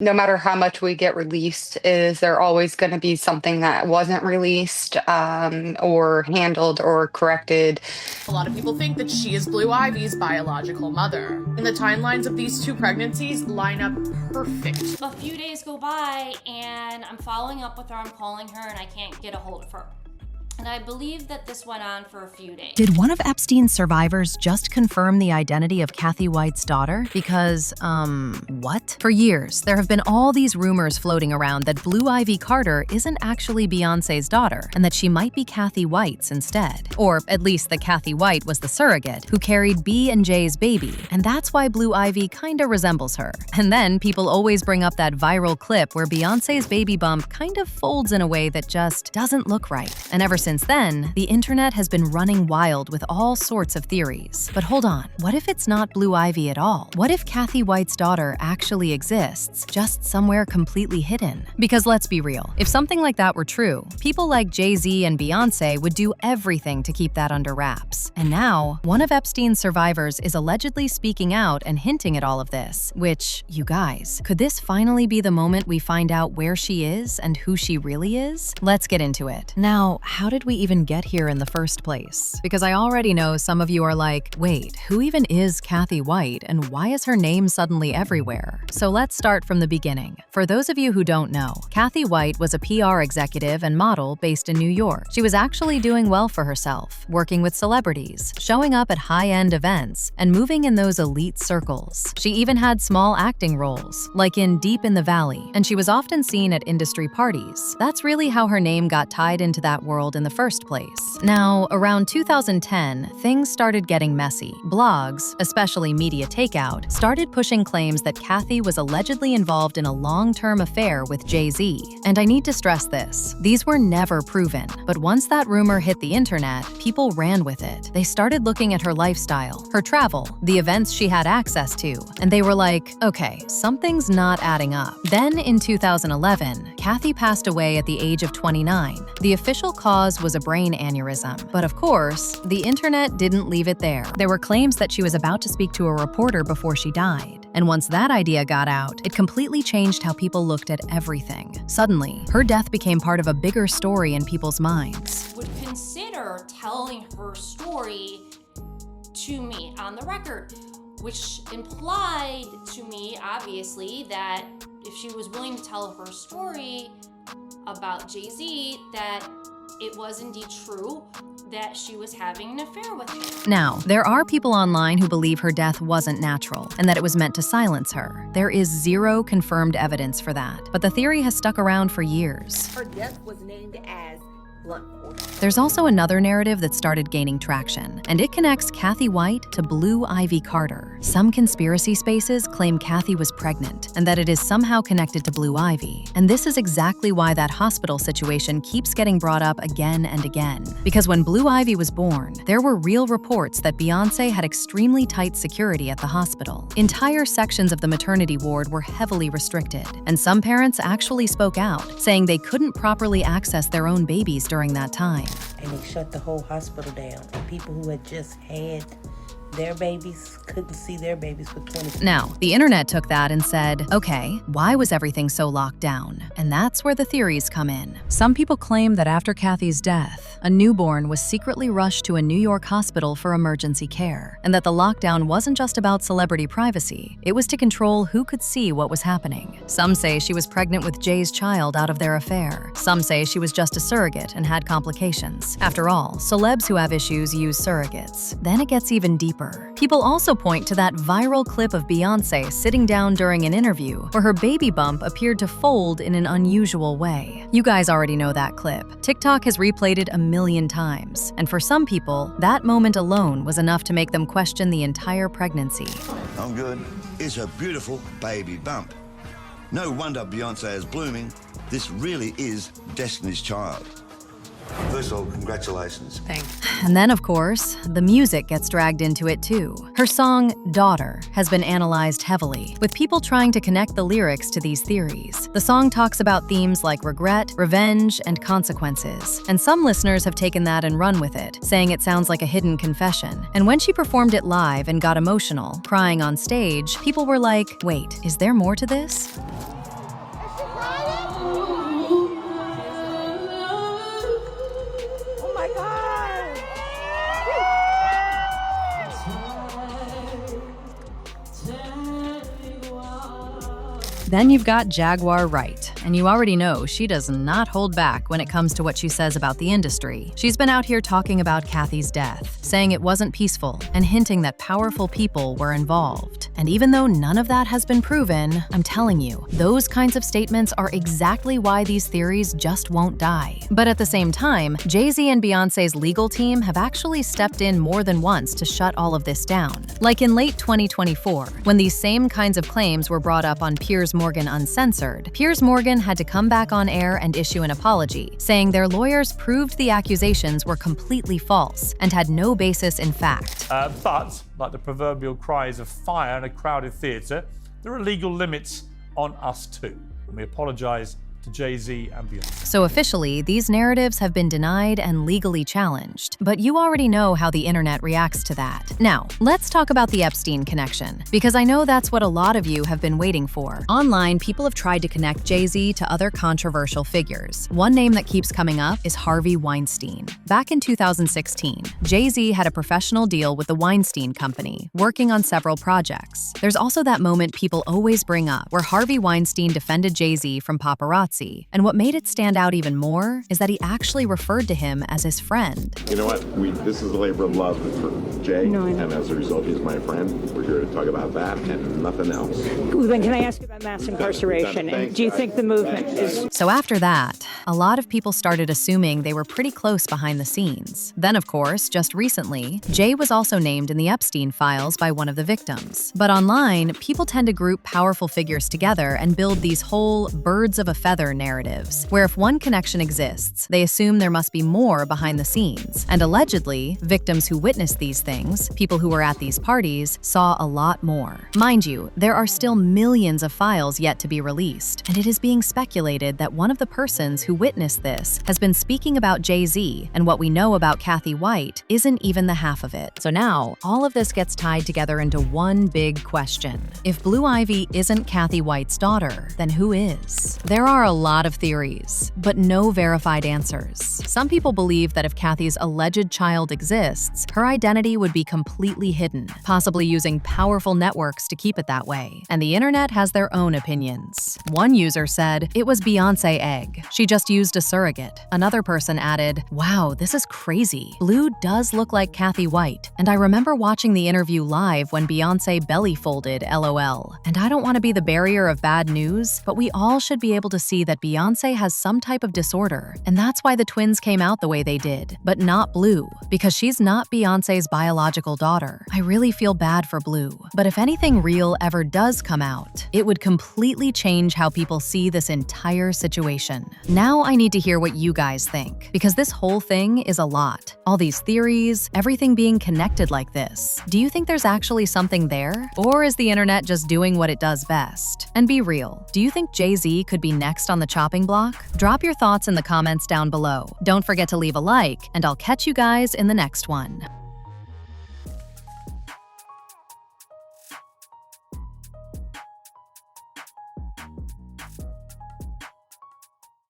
no matter how much we get released, is there always going to be something that wasn't released or handled or corrected? A lot of people think that she is Blue Ivy's biological mother. And the timelines of these two pregnancies line up perfect. A few days go by and I'm following up with her, I'm calling her, and I can't get a hold of her. And I believe that this went on for a few days. Did one of Epstein's survivors just confirm the identity of Cathy White's daughter? Because, what? For years, there have been all these rumors floating around that Blue Ivy Carter isn't actually Beyoncé's daughter, and that she might be Cathy White's instead. Or at least that Cathy White was the surrogate who carried Bey and Jay's baby, and that's why Blue Ivy kinda resembles her. And then people always bring up that viral clip where Beyoncé's baby bump kind of folds in a way that just doesn't look right. And ever since then, the internet has been running wild with all sorts of theories. But hold on, what if it's not Blue Ivy at all? What if Cathy White's daughter actually exists, just somewhere completely hidden? Because let's be real, if something like that were true, people like Jay-Z and Beyoncé would do everything to keep that under wraps. And now, one of Epstein's survivors is allegedly speaking out and hinting at all of this, which, you guys, could this finally be the moment we find out where she is and who she really is? Let's get into it. Now, how did we even get here in the first place? Because I already know some of you are like, wait, who even is Cathy White and why is her name suddenly everywhere? So let's start from the beginning. For those of you who don't know, Cathy White was a PR executive and model based in New York. She was actually doing well for herself, working with celebrities, showing up at high-end events, and moving in those elite circles. She even had small acting roles, like in Deep in the Valley, and she was often seen at industry parties. That's really how her name got tied into that world in the first place. Now, around 2010, things started getting messy. Blogs, especially Media Takeout, started pushing claims that Cathy was allegedly involved in a long-term affair with Jay-Z. And I need to stress this, these were never proven. But once that rumor hit the internet, people ran with it. They started looking at her lifestyle, her travel, the events she had access to, and they were like, okay, something's not adding up. Then in 2011, Cathy passed away at the age of 29. The official cause was a brain aneurysm. But of course, the internet didn't leave it there. There were claims that she was about to speak to a reporter before she died. And once that idea got out, it completely changed how people looked at everything. Suddenly, her death became part of a bigger story in people's minds. Would consider telling her story to me on the record, which implied to me, obviously, that if she was willing to tell her story about Jay-Z, that it was indeed true that she was having an affair with him. Now, there are people online who believe her death wasn't natural and that it was meant to silence her. There is zero confirmed evidence for that, but the theory has stuck around for years. Her death was named as blunt force. There's also another narrative that started gaining traction, and it connects Cathy White to Blue Ivy Carter. Some conspiracy spaces claim Cathy was pregnant and that it is somehow connected to Blue Ivy. And this is exactly why that hospital situation keeps getting brought up again and again. Because when Blue Ivy was born, there were real reports that Beyoncé had extremely tight security at the hospital. Entire sections of the maternity ward were heavily restricted, and some parents actually spoke out, saying they couldn't properly access their own babies during that time. And they shut the whole hospital down. And people who had just had their babies couldn't see their babies for 20 Now, the internet took that and said, okay, why was everything so locked down? And that's where the theories come in. Some people claim that after Cathy's death, a newborn was secretly rushed to a New York hospital for emergency care, and that the lockdown wasn't just about celebrity privacy, it was to control who could see what was happening. Some say she was pregnant with Jay's child out of their affair. Some say she was just a surrogate and had complications. After all, celebs who have issues use surrogates. Then it gets even deeper. People also point to that viral clip of Beyoncé sitting down during an interview where her baby bump appeared to fold in an unusual way. You guys already know that clip. TikTok has replayed it a million times, and for some people, that moment alone was enough to make them question the entire pregnancy. I'm good. It's a beautiful baby bump. No wonder Beyoncé is blooming. This really is Destiny's Child. First of all, congratulations. Thanks. And then, of course, the music gets dragged into it too. Her song, Daughter, has been analyzed heavily, with people trying to connect the lyrics to these theories. The song talks about themes like regret, revenge, and consequences. And some listeners have taken that and run with it, saying it sounds like a hidden confession. And when she performed it live and got emotional, crying on stage, people were like, wait, is there more to this? Then you've got Jaguar Wright, and you already know she does not hold back when it comes to what she says about the industry. She's been out here talking about Cathy's death, saying it wasn't peaceful, and hinting that powerful people were involved. And even though none of that has been proven, I'm telling you, those kinds of statements are exactly why these theories just won't die. But at the same time, Jay-Z and Beyoncé's legal team have actually stepped in more than once to shut all of this down. Like in late 2024, when these same kinds of claims were brought up on Piers Morgan Uncensored, Piers Morgan had to come back on air and issue an apology, saying their lawyers proved the accusations were completely false and had no basis in fact. But, like the proverbial cries of fire in a crowded theatre, there are legal limits on us too. And we apologise to Jay-Z and Beyoncé. So officially, these narratives have been denied and legally challenged, but you already know how the internet reacts to that. Now, let's talk about the Epstein connection, because I know that's what a lot of you have been waiting for. Online, people have tried to connect Jay-Z to other controversial figures. One name that keeps coming up is Harvey Weinstein. Back in 2016, Jay-Z had a professional deal with the Weinstein Company, working on several projects. There's also that moment people always bring up, where Harvey Weinstein defended Jay-Z from paparazzi. And what made it stand out even more is that he actually referred to him as his friend. You know what? This is a labor of love for Jay, and as a result, he's my friend. We're here to talk about that and nothing else. Then can I ask you about mass incarceration? And do you think the movement is... So after that, a lot of people started assuming they were pretty close behind the scenes. Then, of course, just recently, Jay was also named in the Epstein files by one of the victims. But online, people tend to group powerful figures together and build these whole birds of a feather narratives, where if one connection exists, they assume there must be more behind the scenes. And allegedly, victims who witnessed these things, people who were at these parties, saw a lot more. Mind you, there are still millions of files yet to be released, and it is being speculated that one of the persons who witnessed this has been speaking about Jay-Z, and what we know about Cathy White isn't even the half of it. So now, all of this gets tied together into one big question. If Blue Ivy isn't Cathy White's daughter, then who is? There are a lot of theories, but no verified answers. Some people believe that if Cathy's alleged child exists, her identity would be completely hidden, possibly using powerful networks to keep it that way. And the internet has their own opinions. One user said, "It was Beyoncé egg. She just used a surrogate." Another person added, "Wow, this is crazy. Blue does look like Cathy White. And I remember watching the interview live when Beyoncé belly folded, LOL. And I don't want to be the barrier of bad news, but we all should be able to see that Beyoncé has some type of disorder, and that's why the twins came out the way they did, but not Blue, because she's not Beyoncé's biological daughter. I really feel bad for Blue. But if anything real ever does come out, it would completely change how people see this entire situation. Now I need to hear what you guys think, because this whole thing is a lot. All these theories, everything being connected like this. Do you think there's actually something there? Or is the internet just doing what it does best? And be real, do you think Jay-Z could be next on the chopping block? Drop your thoughts in the comments down below. Don't forget to leave a like, and I'll catch you guys in the next one.